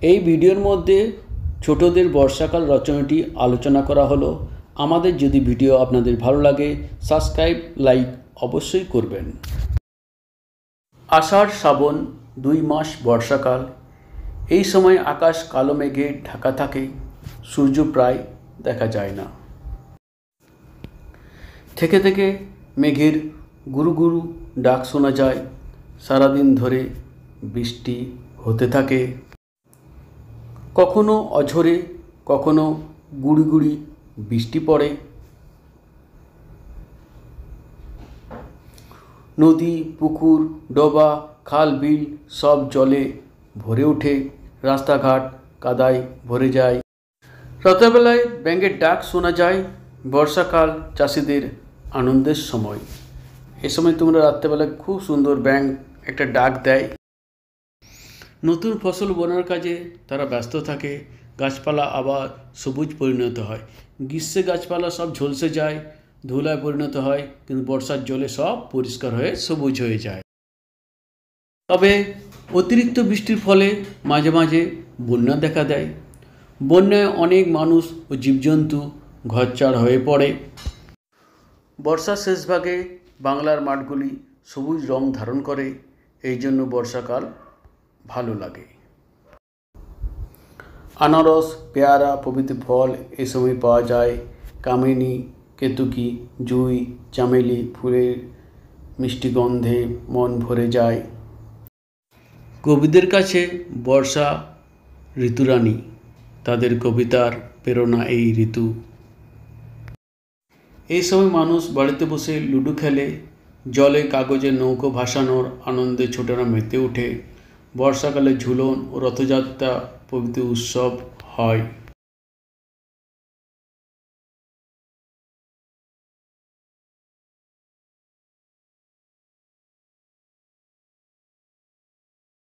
এই ভিডিওর মধ্যে ছোটদের বর্ষাকাল রচনাটি আলোচনা করা হলো। আমাদের যদি ভিডিও আপনাদের ভালো লাগে সাবস্ক্রাইব লাইক অবশ্যই করবেন। আষাঢ় শ্রাবণ 2 মাস বর্ষাকাল। এই সময় আকাশ কালো মেঘে ঢাকা থাকে, সূর্য প্রায় দেখা যায় না। থেকে থেকে মেঘের গুরু গুরু ডাক শোনা যায়। সারাদিন ধরে বৃষ্টি হতে থাকে, কখনো অঝরে কখনো গুড়ি গুড়ি বৃষ্টি পড়ে। নদী পুকুর ডোবা খাল বিল সব জলে ভরে ওঠে, রাস্তাঘাট কাদায় ভরে যায়। রাতেরবেলায় ব্যাঙের ডাক শোনা যায়। বর্ষাকাল চাষিদের আনন্দের সময়। এ সময় তোমরা রাত্রেবেলায় খুব সুন্দর ব্যাঙ একটা ডাক দেয়। নতুন ফসল বোনার কাজে তারা ব্যস্ত থাকে। গাছপালা আবার সবুজ পরিণত হয়। গ্রীষ্মে গাছপালা সব ঝলসে যায়, ধুলায় পরিণত হয়, কিন্তু বর্ষার জলে সব পরিষ্কার হয়ে সবুজ হয়ে যায়। তবে অতিরিক্ত বৃষ্টির ফলে মাঝে মাঝে বন্যা দেখা দেয়। বন্যায় অনেক মানুষ ও জীবজন্তু ঘরচার হয়ে পড়ে। বর্ষার শেষ ভাগে বাংলার মাঠগুলি সবুজ রং ধারণ করে, এই জন্য বর্ষাকাল ভালো লাগে। আনারস পেয়ারা প্রভৃতি ফল এ সময় পাওয়া যায়। কামিনী কেতকী জুঁই চামেলি ফুলের মিষ্টি গন্ধে মন ভরে যায়। কবিদের কাছে বর্ষা ঋতুরানী, তাদের কবিতার প্রেরণা এই ঋতু। এই সময় মানুষ বাড়িতে বসে লুডো খেলে, জলে কাগজে নৌকো ভাসানোর আনন্দে ছোটরা মেতে ওঠে। বর্ষাকালে ঝুলন ও রথযাত্রা প্রভৃতি উৎসব হয়।